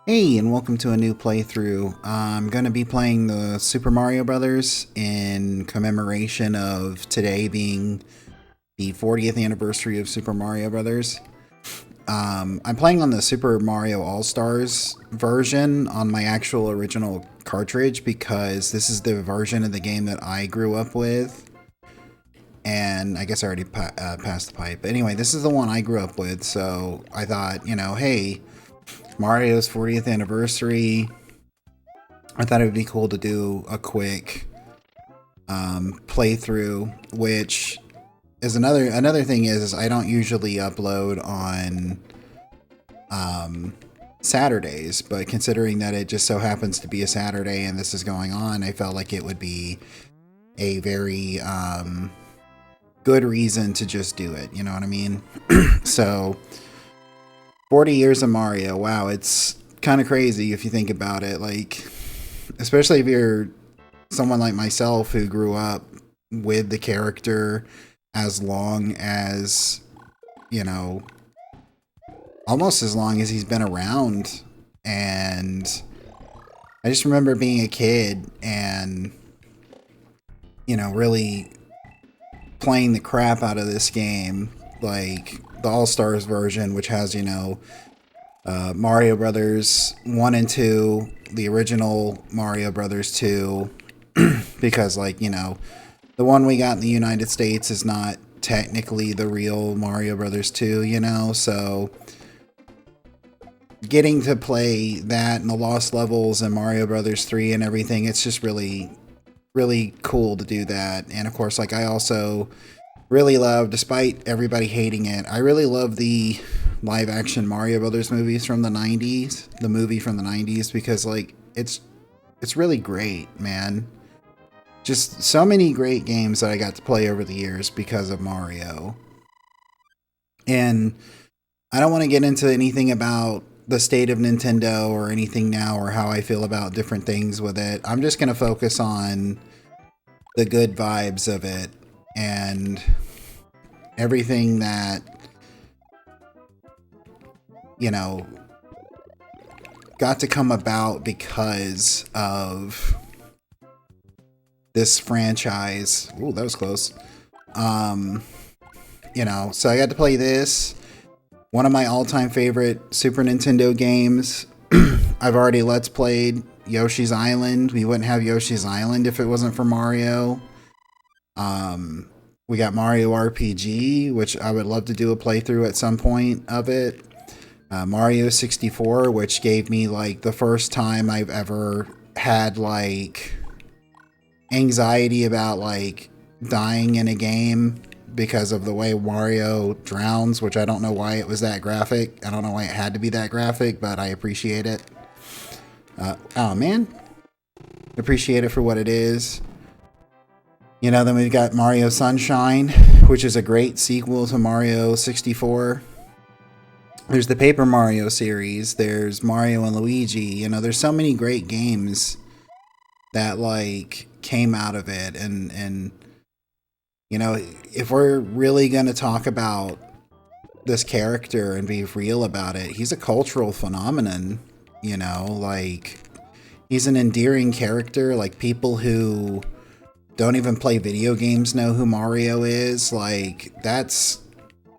Hey, and welcome to a new playthrough. I'm going to be playing the Super Mario Brothers in commemoration of today being the 40th anniversary of Super Mario Brothers. I'm playing on the Super Mario All-Stars version on my actual original cartridge because this is the version of the game that I grew up with. And I guess I already passed the pipe. But anyway, this is the one I grew up with, so I thought, hey, Mario's 40th anniversary. I thought it would be cool to do a quick playthrough, which is another thing is I don't usually upload on Saturdays, but considering that it just so happens to be a Saturday and this is going on, I felt like it would be a very good reason to just do it. You know what I mean? So 40 years of Mario. Wow, it's kind of crazy if you think about it. Like, especially if you're someone like myself who grew up with the character as long as, you know, almost as long as he's been around. And I just remember being a kid and, really playing the crap out of this game. Like, the All-Stars version, which has, Mario Brothers 1 and 2, the original Mario Brothers 2, because, the one we got in the United States is not technically the real Mario Brothers 2, so getting to play that and the Lost Levels and Mario Brothers 3 and everything, it's just really, really cool to do that. And of course, I also really love, despite everybody hating it, I really love the live action Mario Brothers movies from the 90s, the movie from the 90s, because it's really great, man. Just so many great games that I got to play over the years because of Mario. And I don't want to get into anything about the state of Nintendo or anything now or how I feel about different things with it. I'm just going to focus on the good vibes of it and everything that, got to come about because of this franchise. Ooh, that was close. So I got to play this. One of my all-time favorite Super Nintendo games. I've already Let's Played Yoshi's Island. We wouldn't have Yoshi's Island if it wasn't for Mario. We got Mario RPG, which I would love to do a playthrough at some point of it. Mario 64, which gave me the first time I've ever had anxiety about dying in a game because of the way Mario drowns, which I don't know why it was that graphic. I don't know why it had to be that graphic, but I appreciate it. Oh man, appreciate it for what it is. Then we've got Mario Sunshine, which is a great sequel to Mario 64. There's the Paper Mario series. There's Mario and Luigi. There's so many great games that came out of it. And if we're really going to talk about this character and be real about it, he's a cultural phenomenon. He's an endearing character. People who don't even play video games know who Mario is. That's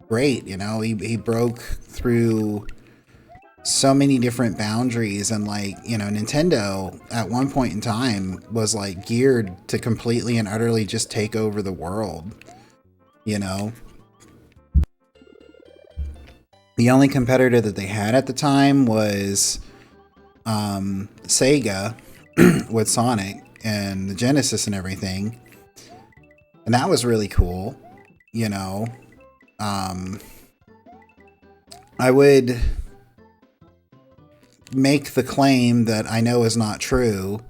great. He broke through so many different boundaries, and Nintendo at one point in time was geared to completely and utterly just take over the world. The only competitor that they had at the time was Sega with Sonic and the Genesis and everything. And that was really cool, I would make the claim that I know is not true,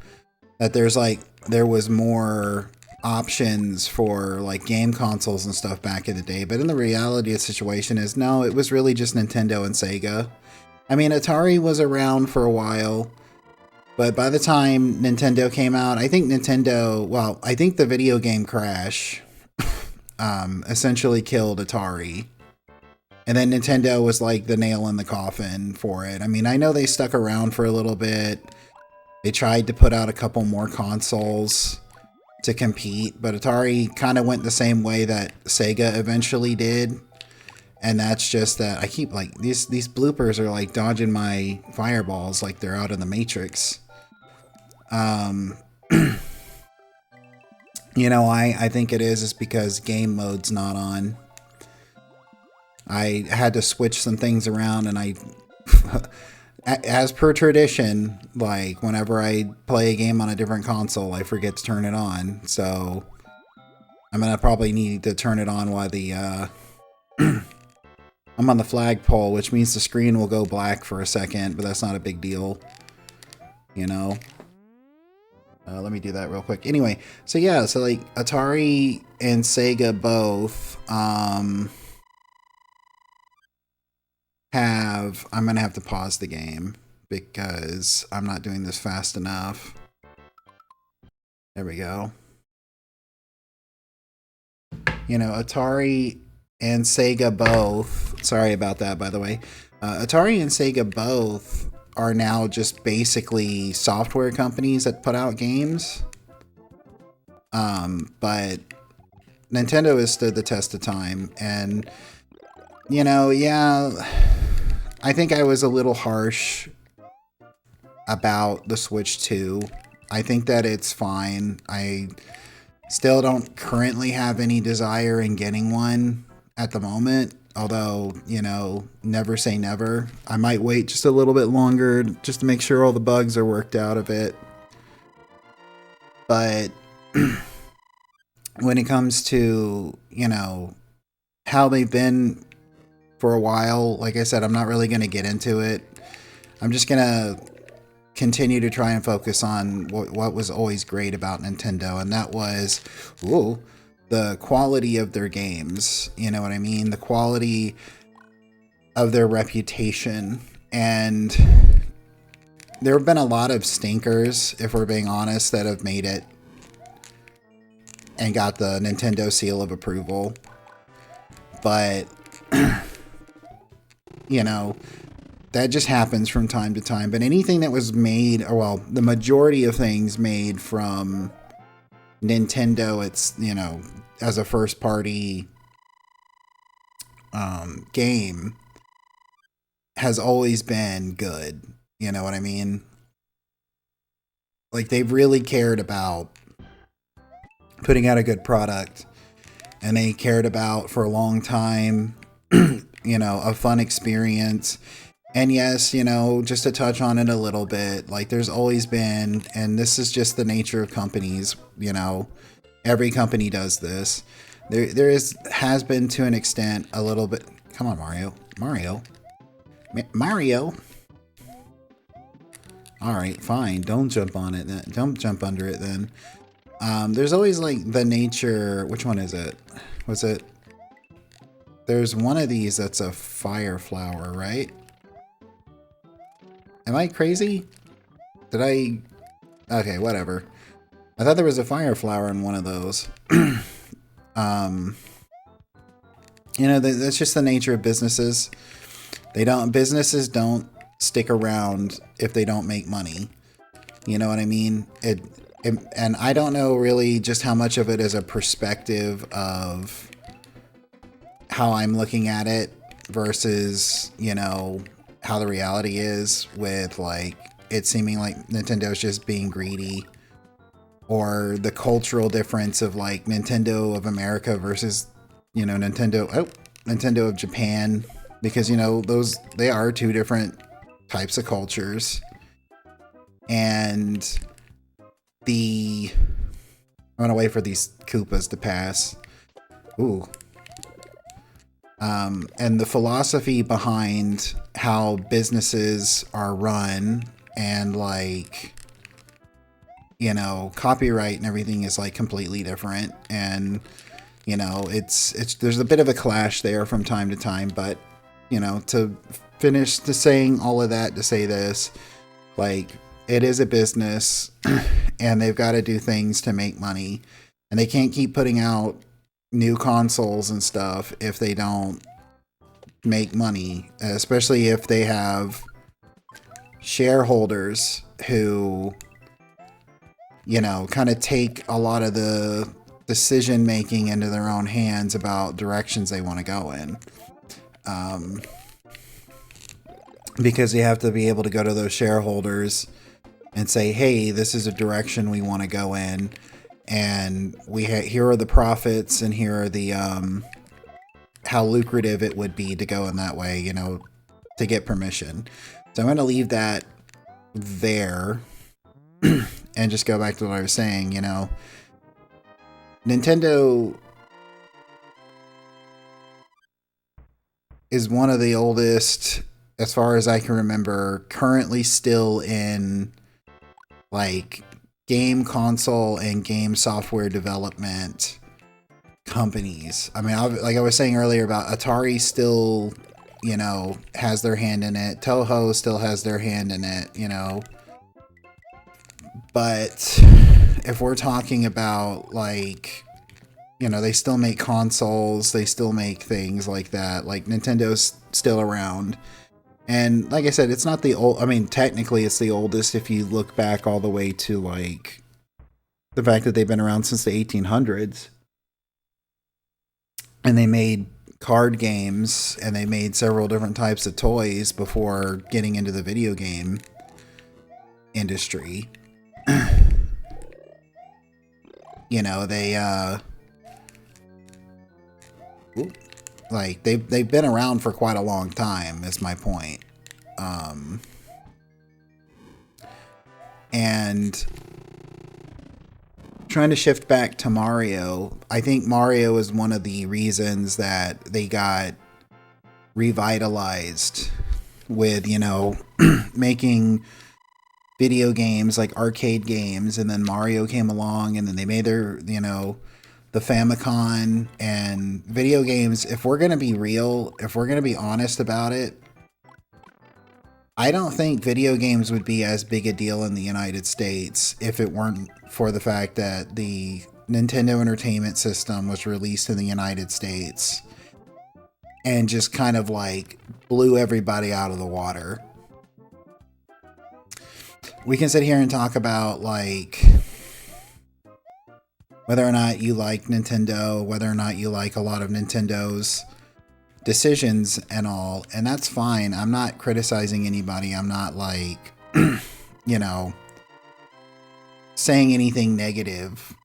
that there was more options for game consoles and stuff back in the day, but in the reality of the situation is no, it was really just Nintendo and Sega. I mean, Atari was around for a while, but by the time Nintendo came out, I think the video game crash essentially killed Atari. And then Nintendo was like the nail in the coffin for it. I mean, I know they stuck around for a little bit. They tried to put out a couple more consoles to compete, but Atari kind of went the same way that Sega eventually did. And that's just that I keep like these bloopers are like dodging my fireballs like they're out in the Matrix. You know, I think it is because game mode's not on. I had to switch some things around, and I, as per tradition, like whenever I play a game on a different console, I forget to turn it on. So I'm gonna probably need to turn it on while the I'm on the flagpole, which means the screen will go black for a second, but that's not a big deal, you know. Let me do that real quick. Anyway, so yeah, so like Atari and Sega both have, I'm gonna have to pause the game because I'm not doing this fast enough. There we go. You know, Atari and Sega both, sorry about that, by the way. Atari and Sega both are now just basically software companies that put out games. But Nintendo has stood the test of time, and you know, yeah, I think I was a little harsh about the Switch 2. I think that it's fine. I still don't currently have any desire in getting one at the moment. Although, you know, never say never. I might wait just a little bit longer just to make sure all the bugs are worked out of it. But when it comes to, you know, how they've been for a while, like I said, I'm not really going to get into it. I'm just going to continue to try and focus on what was always great about Nintendo, and that was, the quality of their games, you know what I mean? The quality of their reputation. And there have been a lot of stinkers, if we're being honest, that have made it and got the Nintendo seal of approval. But, you know, that just happens from time to time. But anything that was made, or well, the majority of things made from Nintendo, it's, you know, as a first party game, has always been good. You know what I mean? Like, they've really cared about putting out a good product, and they cared about for a long time, you know, a fun experience. And yes, you know, just to touch on it a little bit, like there's always been, and this is just the nature of companies, you know, every company does this. There has been to an extent a little bit. Come on, Mario. All right, fine. Don't jump on it. Don't jump under it then. There's always like the nature. Which one is it? Was it? There's one of these that's a fire flower, right? Am I crazy? Did I? Okay, whatever. I thought there was a fire flower in one of those. You know, that's just the nature of businesses. Businesses don't stick around if they don't make money. You know what I mean? And I don't know really just how much of it is a perspective of how I'm looking at it versus, you know, how the reality is with like it seeming like Nintendo's just being greedy, or the cultural difference of like Nintendo of America versus, you know, Nintendo of Japan, because, you know, they are two different types of cultures. And I'm gonna wait for these Koopas to pass. Ooh. And the philosophy behind how businesses are run, and like, you know, copyright and everything is like completely different. And, you know, there's a bit of a clash there from time to time, but, you know, to finish to saying all of that to say this, like, it is a business and they've got to do things to make money, and they can't keep putting out new consoles and stuff if they don't make money, especially if they have shareholders who, you know, kind of take a lot of the decision making into their own hands about directions they want to go in. Because you have to be able to go to those shareholders and say, hey, this is a direction we want to go in, and here are the profits, and here are the how lucrative it would be to go in that way, you know, to get permission. So I'm going to leave that there and just go back to what I was saying. You know, Nintendo is one of the oldest, as far as I can remember, currently still in like game console and game software development companies. I mean, like I was saying earlier about Atari still, you know, has their hand in it. Toho still has their hand in it, you know. But if we're talking about, like, you know, they still make consoles, they still make things like that. Like, Nintendo's still around. And like I said, it's not the old, I mean, technically it's the oldest if you look back all the way to, like, the fact that they've been around since the 1800s. And they made card games, and they made several different types of toys before getting into the video game industry. You know, they like they've been around for quite a long time, is my point. And trying to shift back to Mario, I think Mario is one of the reasons that they got revitalized with, you know, making video games like arcade games, and then Mario came along, and then they made their, you know, the Famicom and video games. If we're going to be real, if we're going to be honest about it, I don't think video games would be as big a deal in the United States if it weren't for the fact that the Nintendo Entertainment System was released in the United States and just kind of like blew everybody out of the water. We can sit here and talk about like whether or not you like Nintendo, whether or not you like a lot of Nintendo's decisions and all, and that's fine. I'm not criticizing anybody. I'm not like, you know, saying anything negative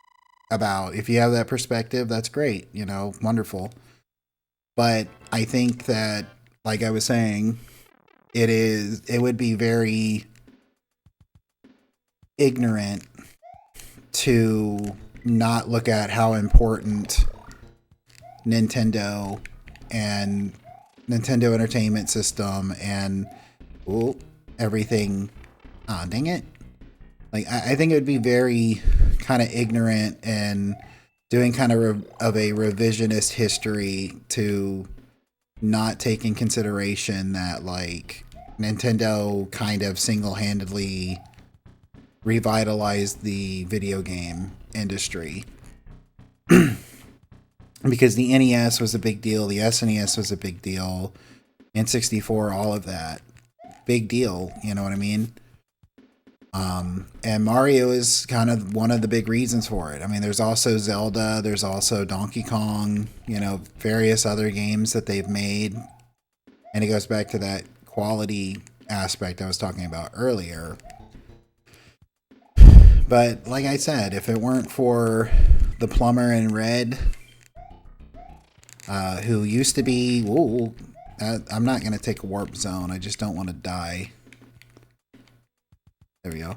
about. If you have that perspective, that's great, you know, wonderful. But I think that, like I was saying, it would be very ignorant to not look at how important Nintendo and Nintendo Entertainment System and everything. Ah, dang it. Like, I think it would be very kind of ignorant and doing kind of a revisionist history to not take in consideration that, like, Nintendo kind of single-handedly revitalized the video game industry. Because the NES was a big deal, the SNES was a big deal, N64, all of that. Big deal, you know what I mean? And Mario is kind of one of the big reasons for it. I mean, there's also Zelda, there's also Donkey Kong, you know, various other games that they've made. And it goes back to that quality aspect I was talking about earlier. But like I said, if it weren't for the plumber in red, who used to be, I'm not going to take a warp zone. I just don't want to die. There we go.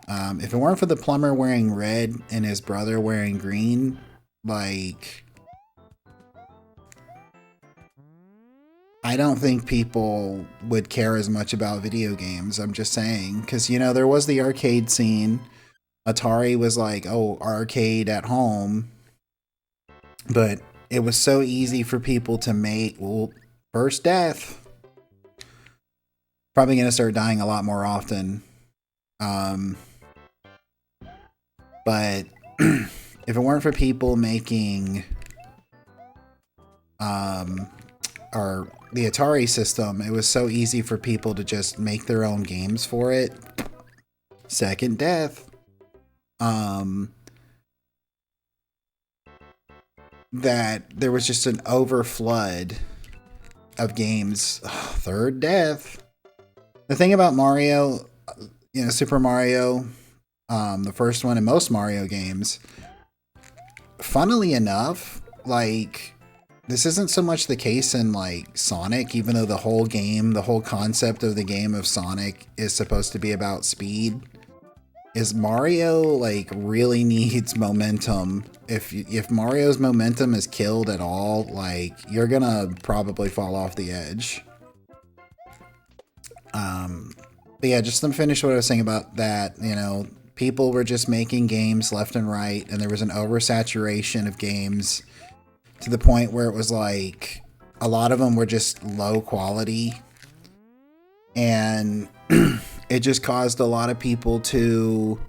If it weren't for the plumber wearing red and his brother wearing green, like, I don't think people would care as much about video games. I'm just saying. Because, you know, there was the arcade scene. Atari was like, oh, arcade at home. But it was so easy for people to make, first death. Probably going to start dying a lot more often. But if it weren't for people making, or the Atari system, it was so easy for people to just make their own games for it. Second death. That there was just an overflood of games. Ugh, third death. The thing about Mario, Super Mario, the first one, and most Mario games, funnily enough, like, this isn't so much the case in like Sonic, even though the whole concept of the game of Sonic is supposed to be about speed. Is Mario like really needs momentum? If Mario's momentum is killed at all, like, you're gonna probably fall off the edge. But yeah, just to finish what I was saying about that, people were just making games left and right, and there was an oversaturation of games to the point where it was like a lot of them were just low quality, and it just caused a lot of people to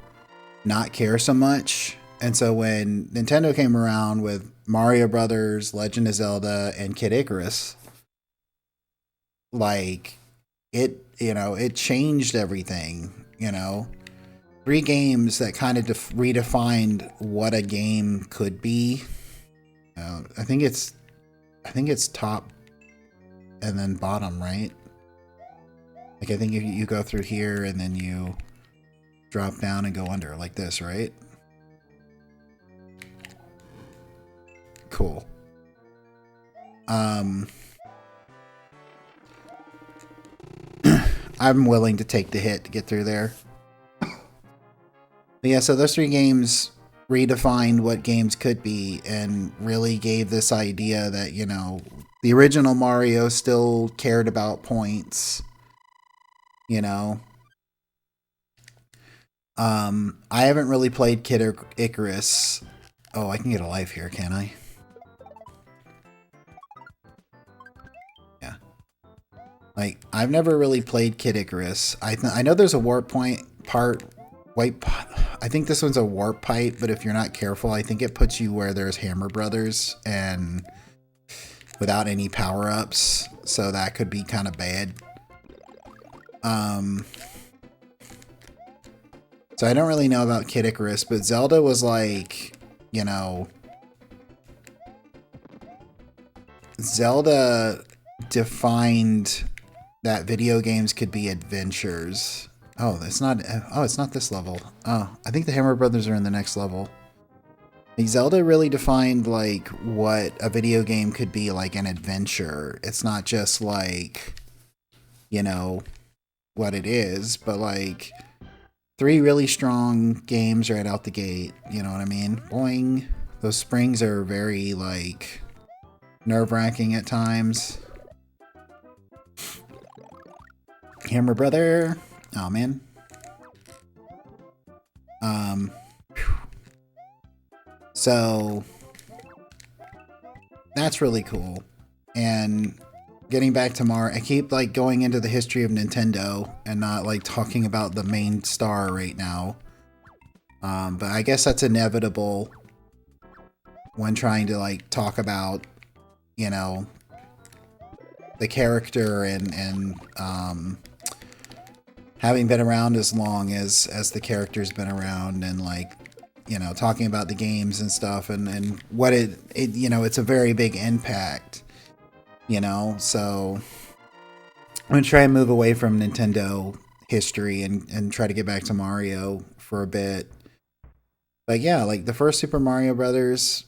not care so much. And so when Nintendo came around with Mario Brothers, Legend of Zelda, and Kid Icarus, like, it changed everything. 3 games that kind of redefined what a game could be. I think it's top and then bottom, right? Like, I think you go through here and then you drop down and go under like this, right? Cool. I'm willing to take the hit to get through there. But yeah, so those 3 games redefined what games could be and really gave this idea that, the original Mario still cared about points. I haven't really played Kid Icarus. Oh, I can get a life here, can I? Yeah. Like, I've never really played Kid Icarus. I know there's a warp point part. Wait, I think this one's a warp pipe, but if you're not careful, I think it puts you where there's Hammer Brothers and without any power-ups, so that could be kind of bad. So I don't really know about Kid Icarus, but Zelda was like, Zelda defined that video games could be adventures. Oh, it's not this level. Oh, I think the Hammer Brothers are in the next level. Like, Zelda really defined like what a video game could be, like an adventure. It's not just like, what it is, but like 3 really strong games right out the gate. You know what I mean? Boing. Those springs are very like nerve-wracking at times. Hammer Brother. Oh man. So that's really cool. And getting back to Mario, I keep like going into the history of Nintendo and not like talking about the main star right now. But I guess that's inevitable when trying to like talk about, the character and having been around as long as the character's been around, and like, talking about the games and stuff and what it's a very big impact, so I'm gonna try and move away from Nintendo history and try to get back to Mario for a bit. But yeah, like the first Super Mario Brothers,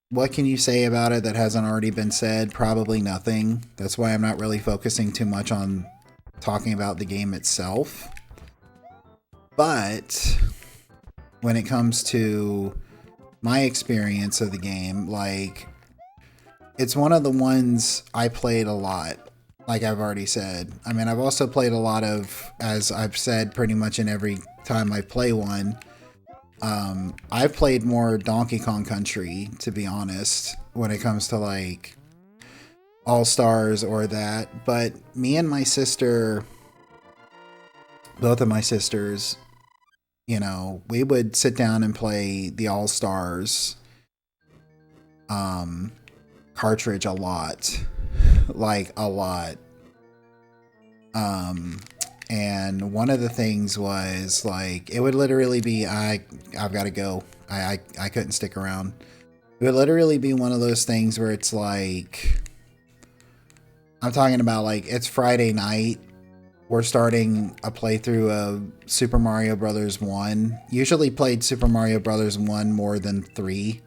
what can you say about it that hasn't already been said? Probably nothing. That's why I'm not really focusing too much on talking about the game itself. But when it comes to my experience of the game, like, it's one of the ones I played a lot, like I've already said. I mean, I've also played a lot of, as I've said pretty much in every time I play one, I've played more Donkey Kong Country, to be honest, when it comes to like All-Stars or that. But me and my sister, both of my sisters, we would sit down and play the All-Stars cartridge a lot. like a lot. And one of the things was like it would literally be I've got to go. I couldn't stick around. It would literally be one of those things where it's like I'm talking about like it's Friday night. We're starting a playthrough of Super Mario Brothers 1. Usually played Super Mario Brothers 1 more than 3.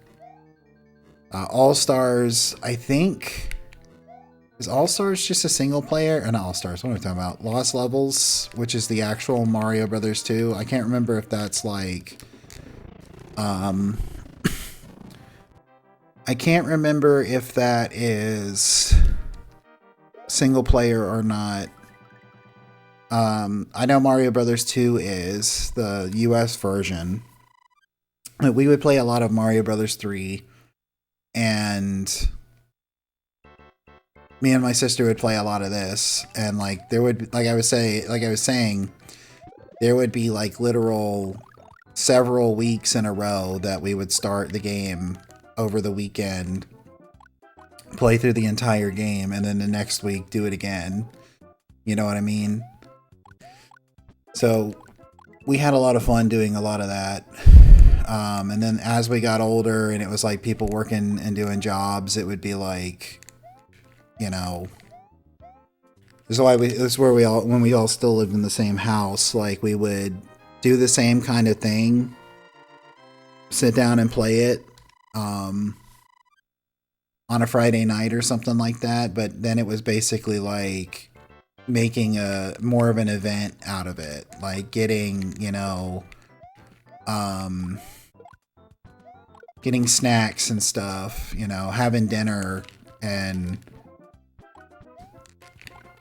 All Stars, I think. Is All Stars just a single player? Or not All Stars, what am I talking about? Lost Levels, which is the actual Mario Brothers 2. I can't remember if that's like... I can't remember if that is single player or not. I know Mario Brothers 2 is the US version. We would play a lot of Mario Brothers 3, and me and my sister would play a lot of this, and like there would, like I was saying, there would be like literal several weeks in a row that we would start the game over the weekend, play through the entire game, and then the next week do it again. You know what I mean? So we had a lot of fun doing a lot of that. And then as we got older and it was like people working and doing jobs, it would be like, you know, this is where we all, when we all still lived in the same house, like we would do the same kind of thing, sit down and play it, on a Friday night or something like that. But then it was basically like making a more of an event out of it, like getting, you know, getting snacks and stuff, you know, having dinner, and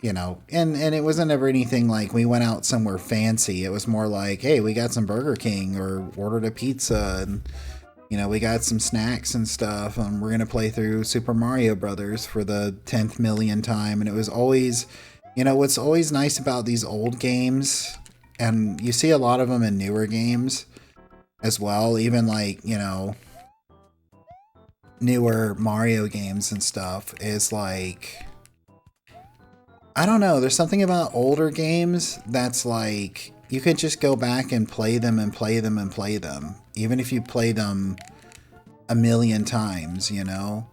you know, and it wasn't ever anything like we went out somewhere fancy. It was more like, hey, we got some Burger King or ordered a pizza, and you know, we got some snacks and stuff, and we're gonna play through Super Mario Brothers for the 10th million time. And it was always, you know, what's always nice about these old games, and you see a lot of them in newer games as well, even like, you know, newer Mario games and stuff, is like, I don't know, there's something about older games that's like, you could just go back and play them and play them and play them, even if you play them a million times, you know?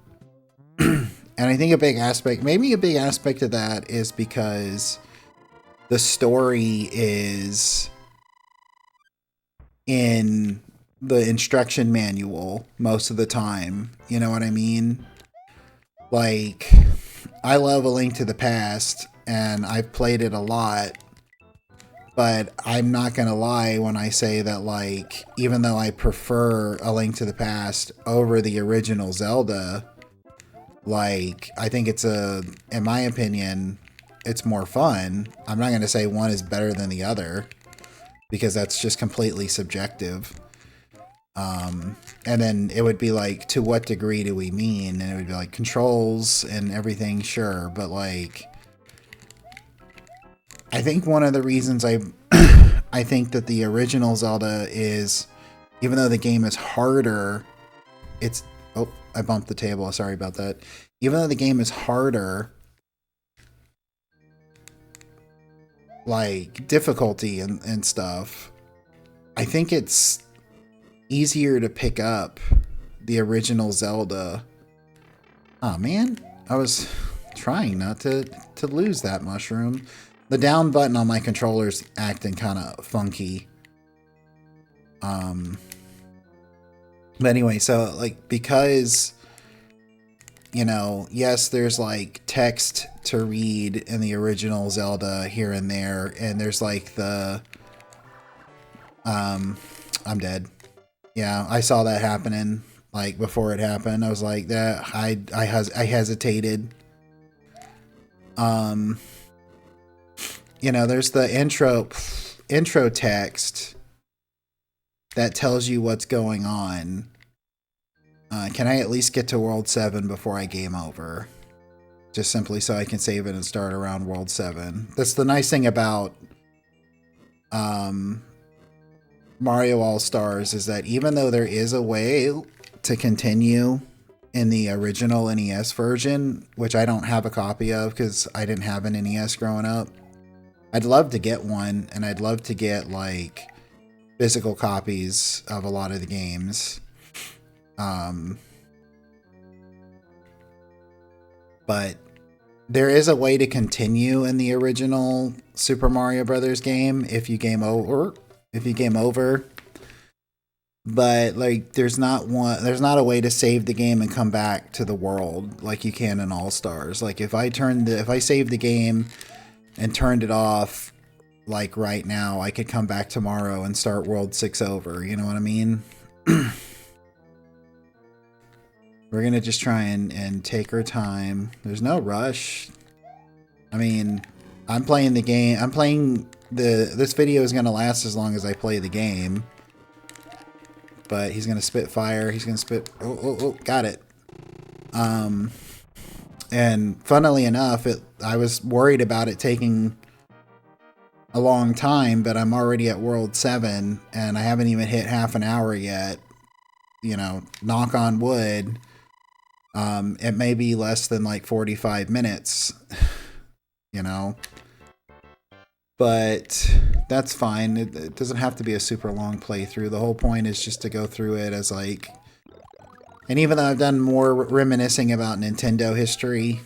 And I think a big aspect, maybe a big aspect of that is because the story is in the instruction manual most of the time. You know what I mean? Like, I love A Link to the Past, and I've played it a lot, but I'm not gonna lie when I say that, like, even though I prefer A Link to the Past over the original Zelda, like, I think it's in my opinion, it's more fun. I'm not gonna say one is better than the other, because that's just completely subjective. And then it would be like, to what degree do we mean? And it would be like controls and everything, sure, but like, I think one of the reasons I think that the original Zelda is, even though the game is harder, it's, oh, I bumped the table, sorry about that. Even though the game is harder, like difficulty and stuff, I think it's easier to pick up the original Zelda. Oh man, I was trying not to lose that mushroom. The down button on my controller's acting kind of funky. But anyway, so like, because, you know, yes, there's like text to read in the original Zelda here and there, and there's like the I'm dead. Yeah, I saw that happening, like, before it happened. I was like, that I hesitated. You know, there's the intro text that tells you what's going on. Can I at least get to World 7 before I game over? Just simply so I can save it and start around World 7. That's the nice thing about Mario All-Stars, is that even though there is a way to continue in the original NES version, which I don't have a copy of because I didn't have an NES growing up. I'd love to get one, and I'd love to get like physical copies of a lot of the games. But there is a way to continue in the original Super Mario Brothers game if you game over. But like there's not a way to save the game and come back to the world like you can in All Stars. Like if I saved the game and turned it off like right now, I could come back tomorrow and start World 6 over, you know what I mean? We're gonna just try and take our time. There's no rush. I mean, I'm playing the game. This video is gonna last as long as I play the game. But he's gonna spit fire. He's gonna spit. Oh! Got it. And funnily enough, I was worried about it taking a long time, but I'm already at World 7, and I haven't even hit half an hour yet. You know, knock on wood. It may be less than like 45 minutes. You know. But that's fine. It doesn't have to be a super long playthrough. The whole point is just to go through it as like... And even though I've done more reminiscing about Nintendo history,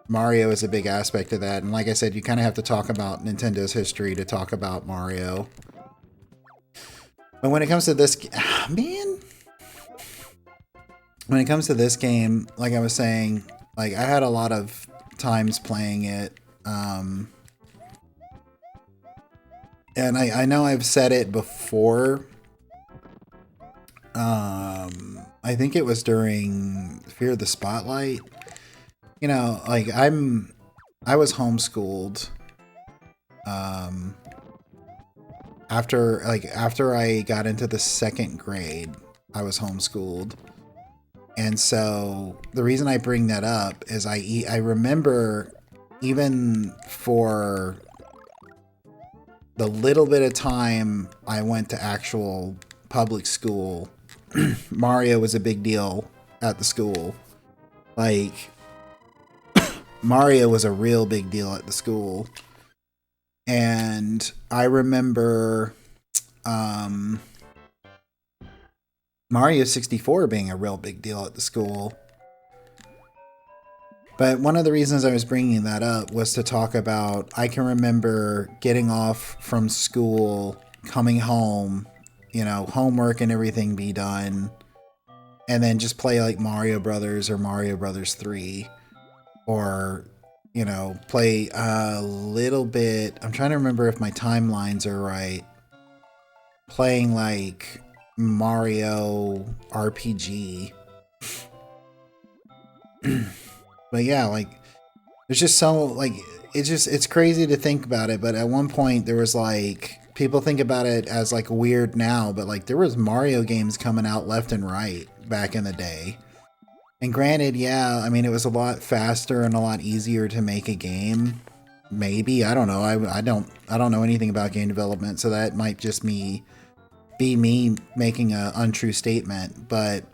Mario is a big aspect of that. And like I said, you kind of have to talk about Nintendo's history to talk about Mario. But when it comes to this... Man! When it comes to this game, like I was saying, like I had a lot of times playing it. And I know I've said it before. I think it was during Fear the Spotlight. You know, like I was homeschooled. After I got into the 2nd grade, I was homeschooled. And so the reason I bring that up is I remember even for the little bit of time I went to actual public school, Mario was a big deal at the school. Like, Mario was a real big deal at the school. And I remember Mario 64 being a real big deal at the school. But one of the reasons I was bringing that up was to talk about, I can remember getting off from school, coming home, you know, homework and everything be done, and then just play like Mario Brothers or Mario Brothers 3, or, you know, play a little bit. I'm trying to remember if my timelines are right. Playing like Mario RPG. But yeah, like, there's just so, like, it's crazy to think about it, but at one point there was, like, people think about it as, like, weird now, but, like, there was Mario games coming out left and right back in the day. And granted, yeah, I mean, it was a lot faster and a lot easier to make a game. Maybe, I don't know. I don't know anything about game development, so that might just be me making an untrue statement, but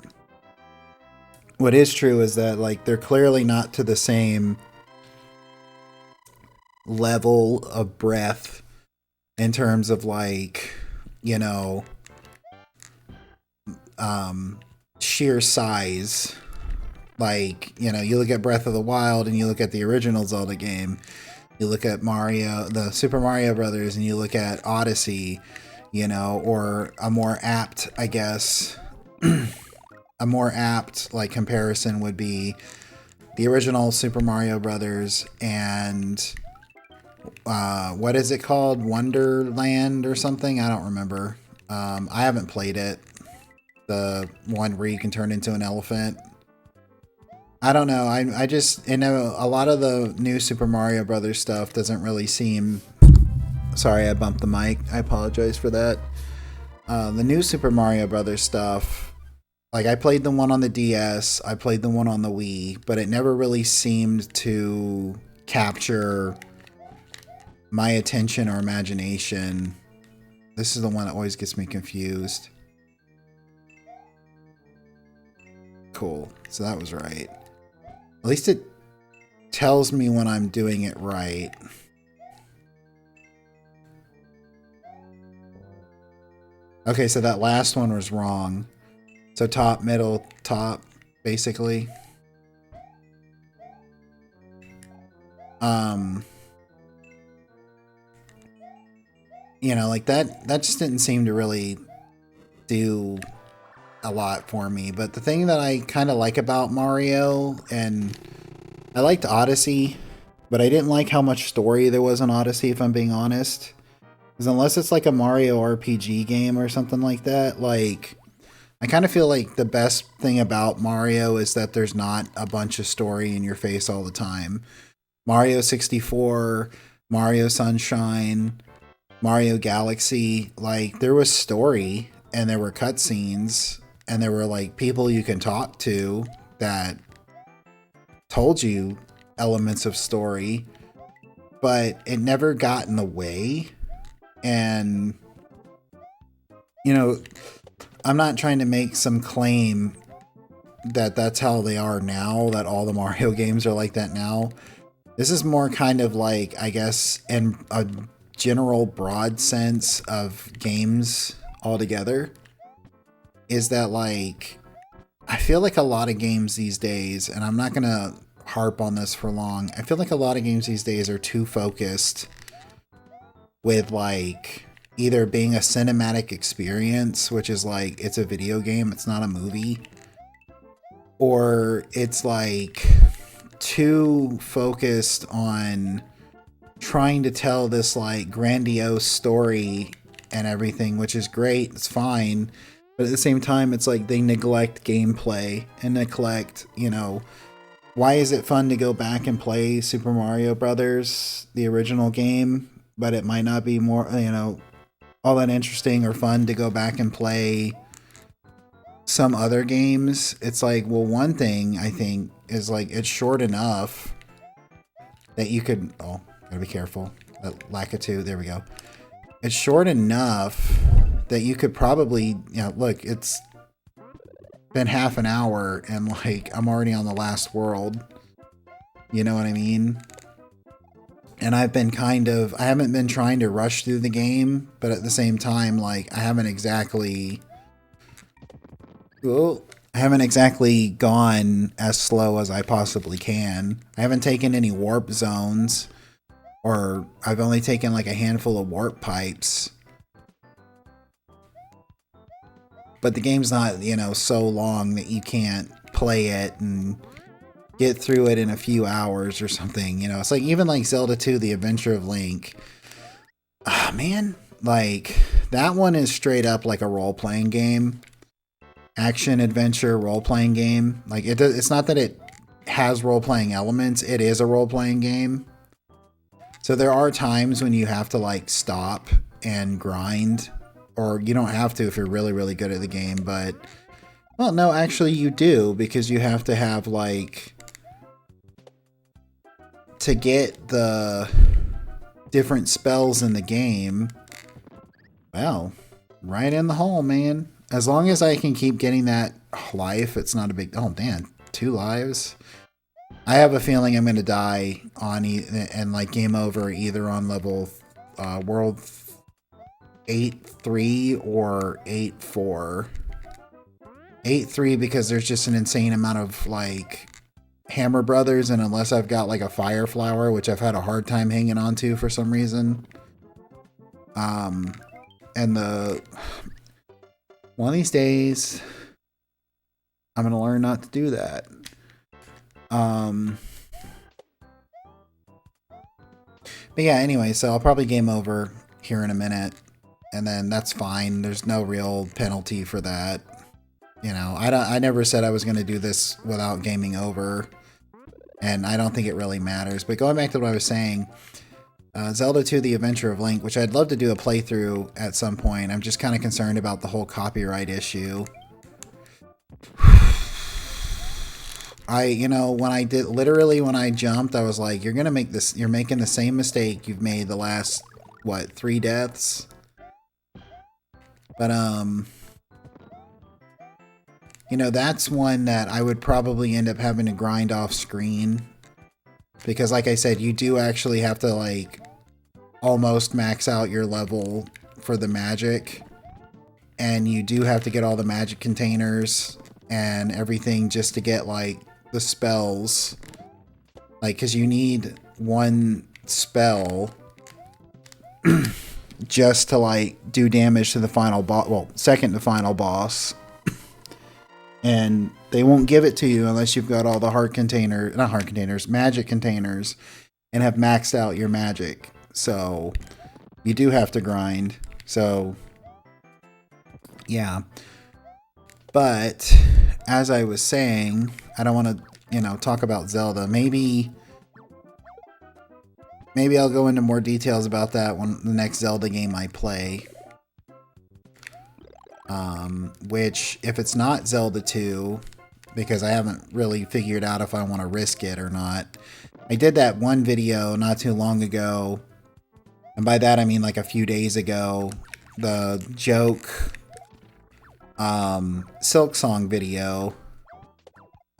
what is true is that, like, they're clearly not to the same level of breadth in terms of, like, you know, sheer size. Like, you know, you look at Breath of the Wild and you look at the original Zelda game, you look at Mario, the Super Mario Brothers, and you look at Odyssey, you know, or a more apt, I guess, a more apt, like, comparison would be the original Super Mario Brothers and what is it called? Wonderland or something? I don't remember. I haven't played it. The one where you can turn into an elephant. I don't know. I just, you know, a lot of the new Super Mario Brothers stuff doesn't really seem... Sorry, I bumped the mic. I apologize for that. The new Super Mario Brothers stuff... Like, I played the one on the DS, I played the one on the Wii, but it never really seemed to capture my attention or imagination. This is the one that always gets me confused. cool. So that was right. At least it tells me when I'm doing it right. Okay, so that last one was wrong. So top, middle, top, basically. You know, like that just didn't seem to really do a lot for me. But the thing that I kind of like about Mario, and I liked Odyssey, but I didn't like how much story there was in Odyssey, if I'm being honest. Because unless it's like a Mario RPG game or something like that, like, I kind of feel like the best thing about Mario is that there's not a bunch of story in your face all the time. Mario 64, Mario Sunshine, Mario Galaxy, like, there was story and there were cutscenes and there were like people you can talk to that told you elements of story, but it never got in the way. And, you know, I'm not trying to make some claim that that's how they are now, that all the Mario games are like that now. This is more kind of like, I guess, in a general broad sense of games altogether, is that, like, I feel like a lot of games these days, and I'm not going to harp on this for long, I feel like a lot of games these days are too focused with, like, either being a cinematic experience, which is like, it's a video game, it's not a movie, or it's like too focused on trying to tell this like grandiose story and everything, which is great, it's fine, but at the same time it's like they neglect gameplay and neglect, you know, why is it fun to go back and play Super Mario Brothers, the original game, but it might not be more, you know, all that interesting or fun to go back and play some other games? It's like, well, one thing I think is like, it's short enough that you could, oh, gotta be careful, that lack of two, there we go. It's short enough that you could probably, you know, look, it's been half an hour and like, I'm already on the last world. You know what I mean? And I've been I haven't been trying to rush through the game, but at the same time, like, I haven't exactly gone as slow as I possibly can. I haven't taken any warp zones, or I've only taken like a handful of warp pipes. But the game's not, you know, so long that you can't play it and get through it in a few hours or something, you know. It's like, even like Zelda 2, The Adventure of Link. Ah, man, like, that one is straight up like a role-playing game. Action, adventure, role-playing game. Like, it's not that it has role-playing elements, it is a role-playing game. So there are times when you have to like stop and grind, or you don't have to if you're really, really good at the game, but, well, no, actually you do, because you have to have like, to get the different spells in the game. Well, right in the hole, man. As long as I can keep getting that life, it's not a big, oh man, 2 lives. I have a feeling I'm going to die on and like game over either on level world 8-3 or 8-4. 8-3 because there's just an insane amount of like Hammer Brothers, and unless I've got like a Fire Flower, which I've had a hard time hanging on to for some reason. And one of these days, I'm going to learn not to do that. But yeah, anyway, so I'll probably game over here in a minute, and then that's fine. There's no real penalty for that. You know, I never said I was going to do this without gaming over, and I don't think it really matters. But going back to what I was saying, Zelda 2, The Adventure of Link, which I'd love to do a playthrough at some point. I'm just kind of concerned about the whole copyright issue. You know, when I jumped, I was like, you're making the same mistake you've made the last, what, 3 deaths? But, You know, that's one that I would probably end up having to grind off screen. Because like I said, you do actually have to like almost max out your level for the magic. And you do have to get all the magic containers and everything just to get like the spells. Like, because you need one spell just to like do damage to the final boss, well, second to final boss. And they won't give it to you unless you've got all the magic containers and have maxed out your magic. So you do have to grind. So yeah. But as I was saying, I don't want to, you know, talk about Zelda. Maybe I'll go into more details about that when the next Zelda game I play. Which, if it's not Zelda 2, because I haven't really figured out if I want to risk it or not. I did that one video not too long ago, and by that I mean like a few days ago, the joke Silk Song video,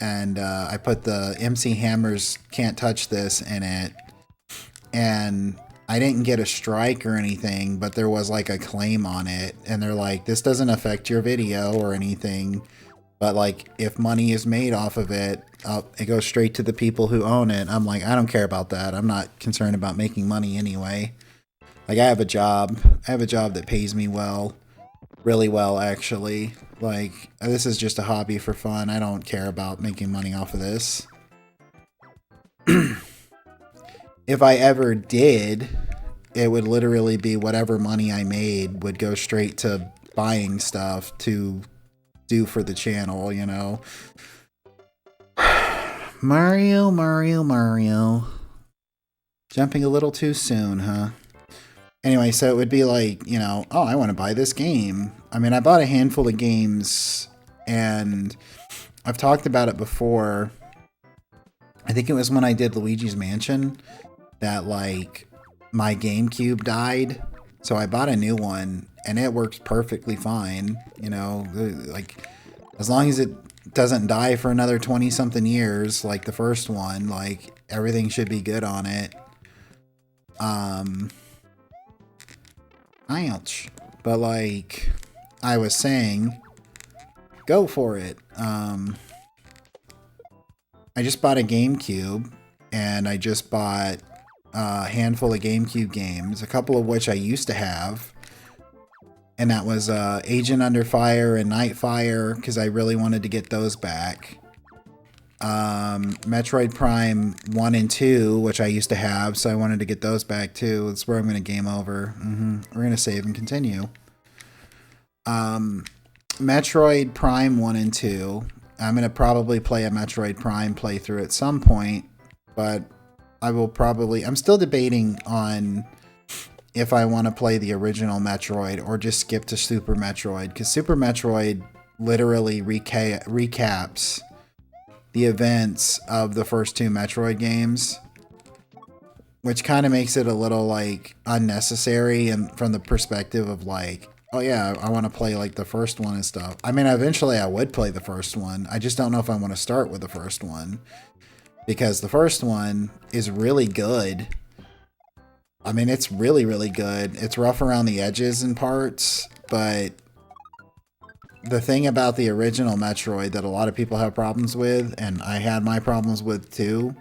and I put the MC Hammer's Can't Touch This in it, and I didn't get a strike or anything, but there was like a claim on it, and they're like, this doesn't affect your video or anything, but like if money is made off of it, it goes straight to the people who own it. I'm like, I don't care about that. I'm not concerned about making money anyway. Like, I have a job that pays me well, really well actually. Like, this is just a hobby for fun. I don't care about making money off of this. If I ever did, it would literally be whatever money I made would go straight to buying stuff to do for the channel, you know. Mario. Jumping a little too soon, huh? Anyway, so it would be like, you know, oh, I want to buy this game. I mean, I bought a handful of games, and I've talked about it before. I think it was when I did Luigi's Mansion that, like, my GameCube died, so I bought a new one, and it works perfectly fine, you know, like, as long as it doesn't die for another 20-something years, like the first one, like, everything should be good on it. Ouch. But, like, I was saying, go for it. I just bought a GameCube, and I just bought a handful of GameCube games, a couple of which I used to have, and that was Agent Under Fire and Nightfire, because I really wanted to get those back. Metroid Prime 1 and 2, which I used to have, so I wanted to get those back too. That's where I'm going to game over. We're going to save and continue. Metroid Prime 1 and 2. I'm going to probably play a Metroid Prime playthrough at some point, but I will probably... I'm still debating on if I want to play the original Metroid or just skip to Super Metroid, because Super Metroid literally recaps the events of the first two Metroid games, which kind of makes it a little like unnecessary, and from the perspective of like, oh yeah, I want to play like the first one and stuff. I mean, eventually I would play the first one. I just don't know if I want to start with the first one, because the first one is really good. I mean, it's really, really good. It's rough around the edges in parts, but the thing about the original Metroid that a lot of people have problems with, and I had my problems with too,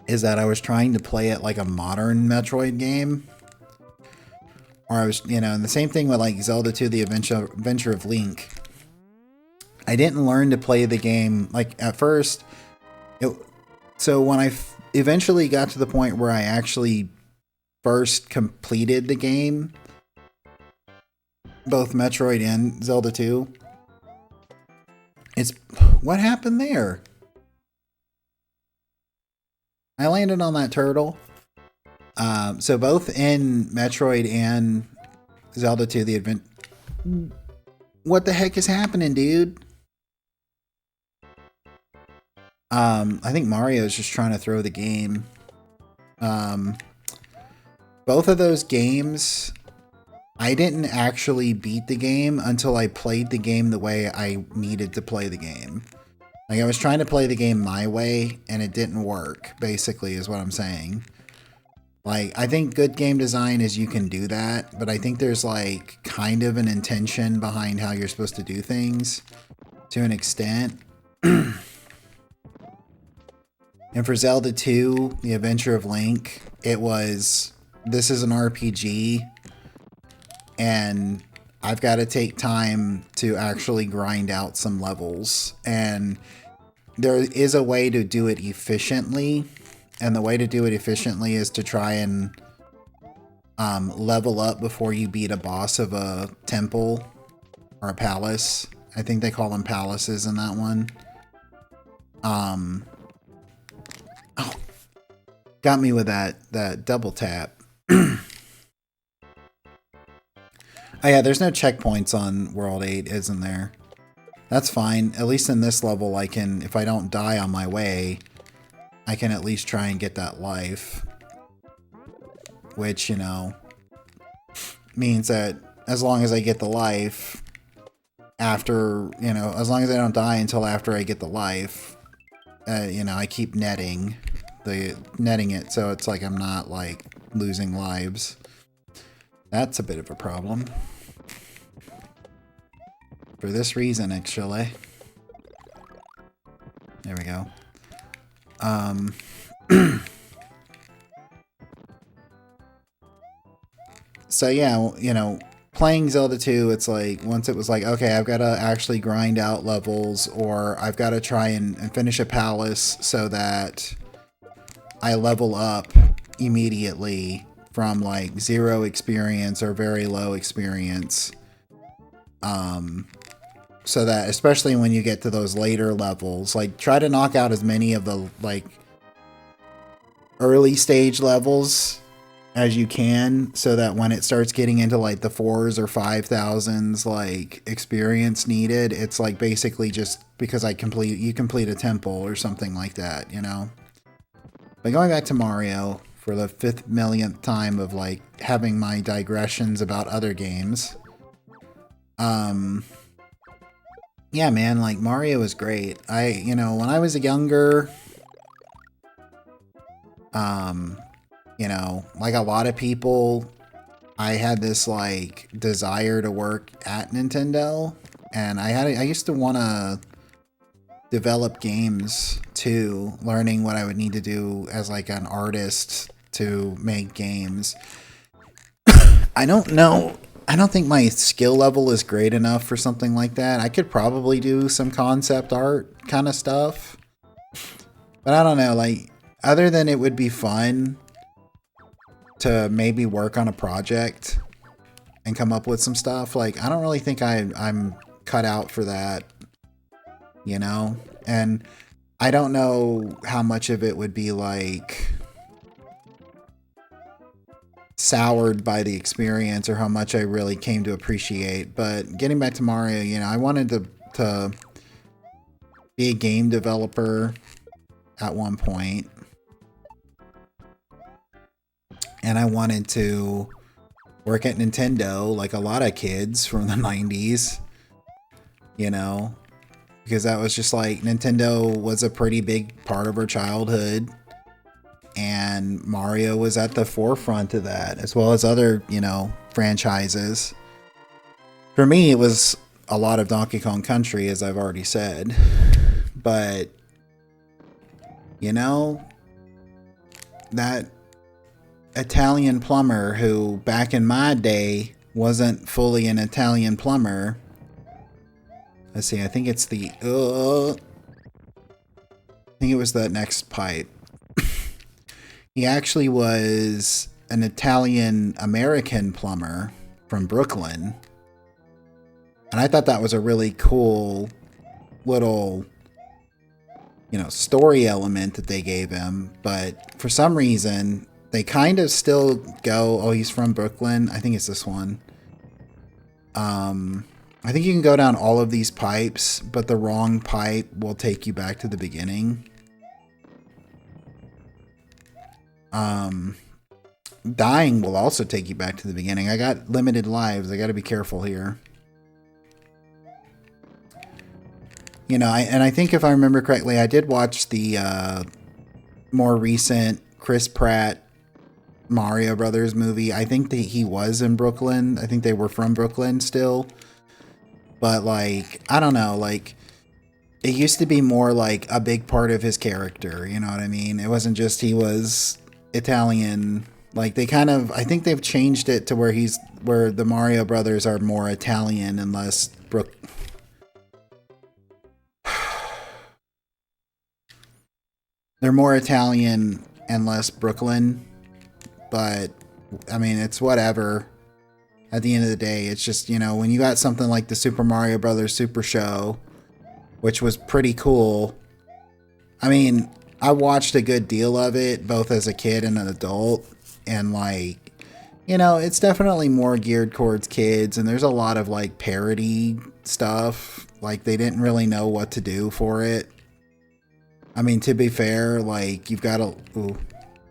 is that I was trying to play it like a modern Metroid game. Or I was, you know, and the same thing with like Zelda 2, The Adventure of Link. I didn't learn to play the game, like at first. So when I eventually got to the point where I actually first completed the game, both Metroid and Zelda 2, what happened there? I landed on that turtle. So both in Metroid and Zelda 2, the Advent... What the heck is happening, dude? I think Mario's just trying to throw the game. Both of those games I didn't actually beat the game until I played the game the way I needed to play the game. Like, I was trying to play the game my way, and it didn't work, basically, is what I'm saying. Like, I think good game design is you can do that, but I think there's, like, kind of an intention behind how you're supposed to do things, to an extent. And for Zelda 2, The Adventure of Link, it was, this is an RPG, and I've got to take time to actually grind out some levels. And there is a way to do it efficiently, and the way to do it efficiently is to try and level up before you beat a boss of a temple or a palace. I think they call them palaces in that one. Oh, got me with that double tap. Oh yeah, there's no checkpoints on World 8, isn't there? That's fine. At least in this level, I can, if I don't die on my way, I can at least try and get that life. Which, you know, means that as long as I get the life, after, you know, as long as I don't die until after I get the life, you know, I keep netting it, so it's like I'm not, like, losing lives. That's a bit of a problem. For this reason, actually. There we go. So yeah, you know, playing Zelda 2, it's like, once it was like, okay, I've got to actually grind out levels, or I've got to try and finish a palace so that I level up immediately from like 0 experience or very low experience. So that, especially when you get to those later levels, like, try to knock out as many of the, like, early stage levels as you can, so that when it starts getting into, like, the 4s or 5,000s, like, experience needed, it's, like, basically just because you complete a temple or something like that, you know? But going back to Mario, for the 5th millionth time of, like, having my digressions about other games, yeah, man, like, Mario is great. You know, when I was younger, you know, like a lot of people, I had this, like, desire to work at Nintendo, and I used to want to develop games too, learning what I would need to do as, like, an artist to make games. I don't know. I don't think my skill level is great enough for something like that. I could probably do some concept art kind of stuff. But I don't know, like, other than it would be fun to maybe work on a project and come up with some stuff, like, I don't really think I'm cut out for that, you know? And I don't know how much of it would be, like, soured by the experience, or how much I really came to appreciate. But getting back to Mario, you know, I wanted to be a game developer at one point, and I wanted to work at Nintendo like a lot of kids from the 90s, you know, because that was just like, Nintendo was a pretty big part of our childhood. And Mario was at the forefront of that, as well as other, you know, franchises. For me, it was a lot of Donkey Kong Country, as I've already said. But, you know, that Italian plumber who, back in my day, wasn't fully an Italian plumber. Let's see, I think it's the... I think it was the next pipe. He actually was an Italian-American plumber from Brooklyn. And I thought that was a really cool little, you know, story element that they gave him. But for some reason, they kind of still go, oh, he's from Brooklyn. I think it's this one. I think you can go down all of these pipes, but the wrong pipe will take you back to the beginning. dying will also take you back to the beginning. I got limited lives. I got to be careful here. You know, and I think if I remember correctly, I did watch the more recent Chris Pratt Mario Brothers movie. I think that he was in Brooklyn. I think they were from Brooklyn still. But, like, I don't know, like, it used to be more like a big part of his character, you know what I mean? It wasn't just he was Italian. Like, they kind of, I think they've changed it to where the Mario Brothers are more Italian and less they're more Italian and less Brooklyn. But, I mean, it's whatever. At the end of the day, it's just, you know, when you got something like the Super Mario Brothers Super Show, which was pretty cool. I mean, I watched a good deal of it, both as a kid and an adult. And, like, you know, it's definitely more geared towards kids. And there's a lot of, like, parody stuff. Like, they didn't really know what to do for it. I mean, to be fair, like, you've got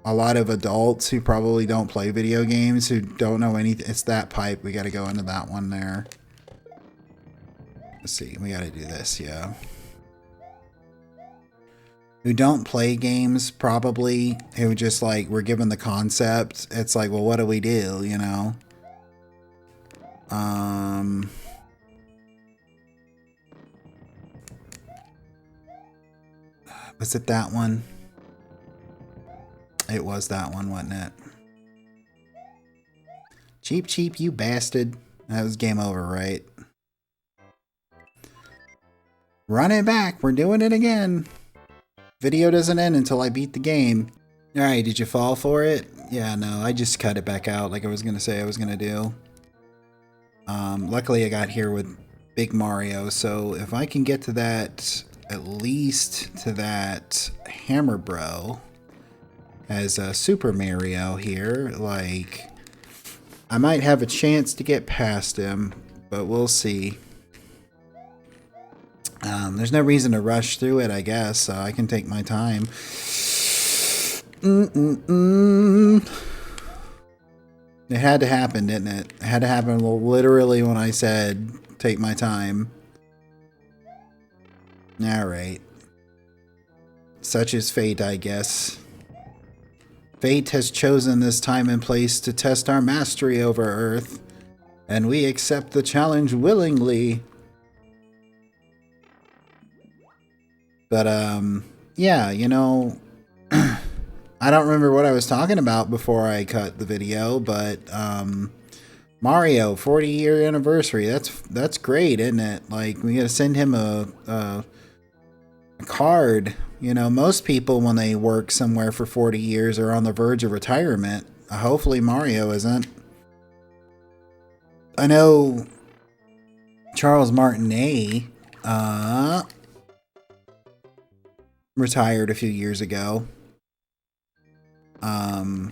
a lot of adults who probably don't play video games, who don't know anything. It's that pipe. We got to go into that one there. Let's see. We got to do this, yeah. Who don't play games, probably. Who just, like, we're given the concept. It's like, well, what do we do, you know? Was it that one? It was that one, wasn't it? Cheap, cheap, you bastard. That was game over, right? Run it back. We're doing it again. Video doesn't end until I beat the game. Alright, did you fall for it? Yeah, no, I just cut it back out like I was going to say I was going to do. Luckily, I got here with Big Mario, so if I can get to that, at least to that Hammer Bro as Super Mario here, like, I might have a chance to get past him, but we'll see. There's no reason to rush through it, I guess, so I can take my time. It had to happen, didn't it? It had to happen literally when I said, take my time. Alright. Such is fate, I guess. Fate has chosen this time and place to test our mastery over Earth, and we accept the challenge willingly. But, yeah, you know, I don't remember what I was talking about before I cut the video, but, Mario, 40-year anniversary, that's great, isn't it? Like, we gotta send him a card. You know, most people, when they work somewhere for 40 years, are on the verge of retirement. Hopefully Mario isn't. I know Charles Martinet, retired a few years ago. Alright,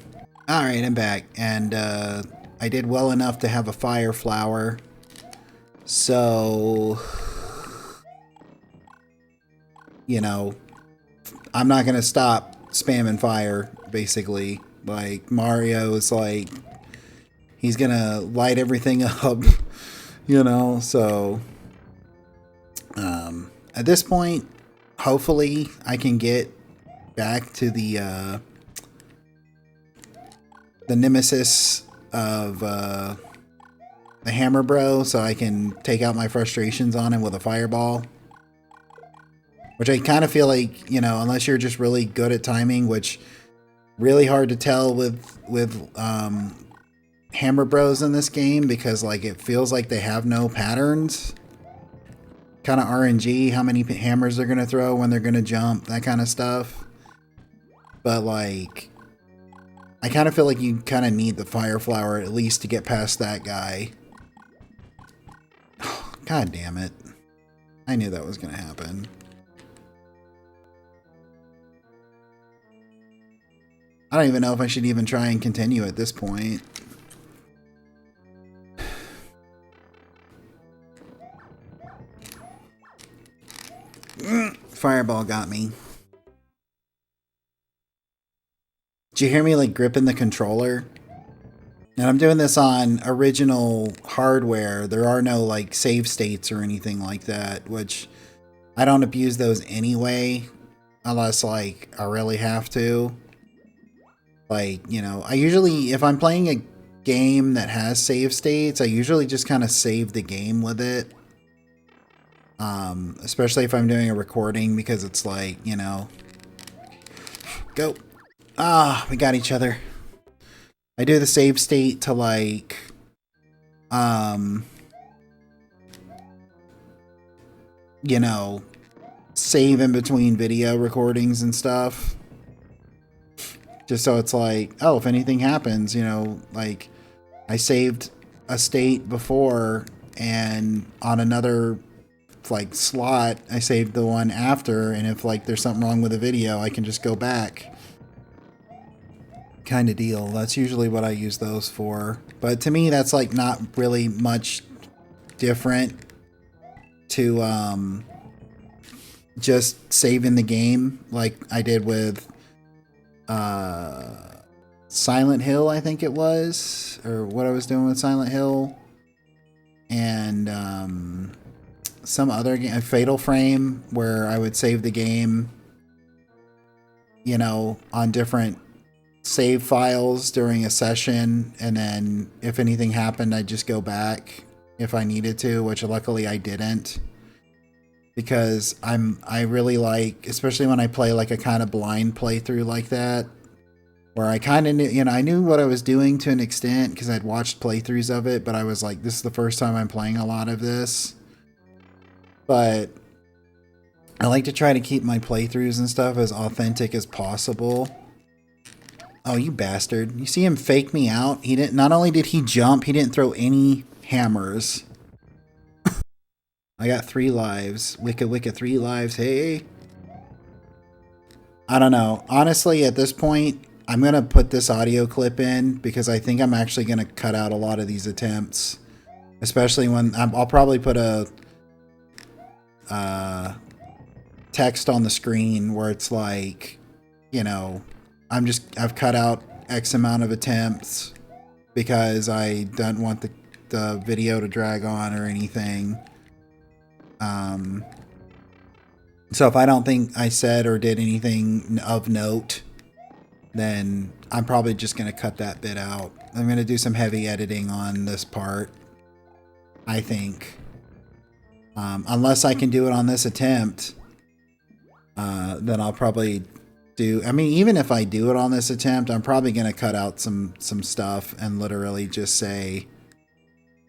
I'm back. And, I did well enough to have a fire flower. So, you know, I'm not gonna stop spamming fire, basically. Like, Mario's like, he's gonna light everything up, you know, so, at this point, hopefully I can get back to the nemesis of, the Hammer Bro, so I can take out my frustrations on him with a fireball. Which I kind of feel like, you know, unless you're just really good at timing, which really hard to tell with Hammer Bros in this game, because, like, it feels like they have no patterns. Kind of RNG, how many hammers they're going to throw when they're going to jump, that kind of stuff. But, like, I kind of feel like you kind of need the fire flower at least to get past that guy. God damn it. I knew that was going to happen. I don't even know if I should even try and continue at this point. Fireball got me. Did you hear me, like, gripping the controller? And I'm doing this on original hardware. There are no like save states or anything like that, which I don't abuse those anyway, unless like I really have to. Like, you know, I usually, if I'm playing a game that has save states, I usually just kind of save the game with it. Especially if I'm doing a recording, because it's like, you know, go. Ah, we got each other. I do the save state to like, you know, save in between video recordings and stuff. Just so it's like, oh, if anything happens, you know, like I saved a state before and on another like slot, I saved the one after, and if like there's something wrong with the video, I can just go back. Kind of deal. That's usually what I use those for. But to me, that's like not really much different to just saving the game like I did with Silent Hill, I think it was, or what I was doing with Silent Hill, and some other game, Fatal Frame, where I would save the game, you know, on different save files during a session, and then if anything happened, I'd just go back if I needed to, which luckily I didn't, because I really like, especially when I play like a kind of blind playthrough like that, where I kind of knew, you know, I knew what I was doing to an extent because I'd watched playthroughs of it, but I was like, this is the first time I'm playing a lot of this. But I like to try to keep my playthroughs and stuff as authentic as possible. Oh, you bastard. You see him fake me out? He didn't, not only did he jump, he didn't throw any hammers. I got 3 lives. Wicca wicca 3 lives. Hey. I don't know. Honestly, at this point, I'm going to put this audio clip in because I think I'm actually going to cut out a lot of these attempts. Especially when I'll probably put a text on the screen where it's like, you know, I've cut out X amount of attempts because I don't want the video to drag on or anything. So if I don't think I said or did anything of note, then I'm probably just going to cut that bit out. I'm going to do some heavy editing on this part, I think. Unless I can do it on this attempt, then I'll probably do... I mean, even if I do it on this attempt, I'm probably going to cut out some stuff and literally just say,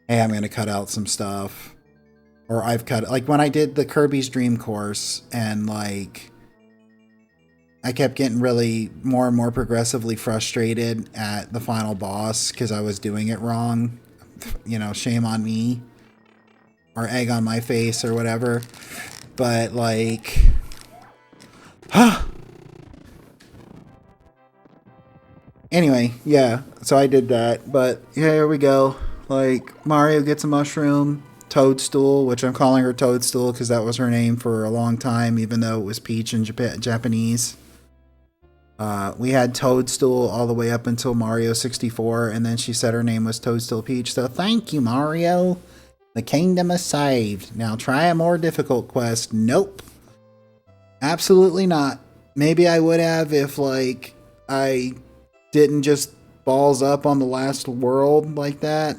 hey, I'm going to cut out some stuff. Or I've cut... Like, when I did the Kirby's Dream Course, and, like... I kept getting really more and more progressively frustrated at the final boss because I was doing it wrong. You know, shame on me. Or egg on my face or whatever. But, like... Anyway, yeah. So I did that. But, yeah, here we go. Like, Mario gets a mushroom. Toadstool, which I'm calling her Toadstool because that was her name for a long time, even though it was Peach in Japanese. We had Toadstool all the way up until Mario 64, and then she said her name was Toadstool Peach. So thank you, Mario. The kingdom is saved. Now try a more difficult quest. Nope. Absolutely not. Maybe I would have if, like, I didn't just balls up on the last world like that.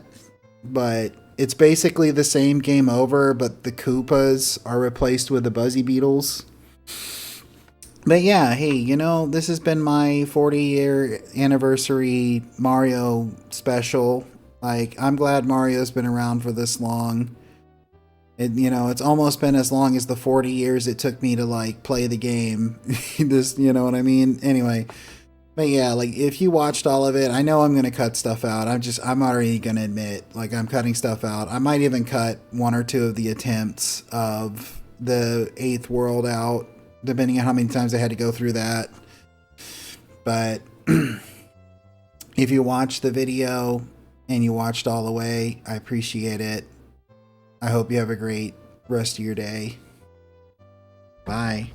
But it's basically the same game over, but the Koopas are replaced with the Buzzy Beetles. But yeah, hey, you know, this has been my 40-year anniversary Mario special. Like, I'm glad Mario's been around for this long. You know, it's almost been as long as the 40 years it took me to, like, play the game. This, you know what I mean? Anyway, but yeah, like, if you watched all of it, I know I'm going to cut stuff out. I'm already going to admit, like, I'm cutting stuff out. I might even cut 1 or 2 of the attempts of the 8th world out, depending on how many times I had to go through that. But if you watched the video and you watched all the way, I appreciate it. I hope you have a great rest of your day. Bye.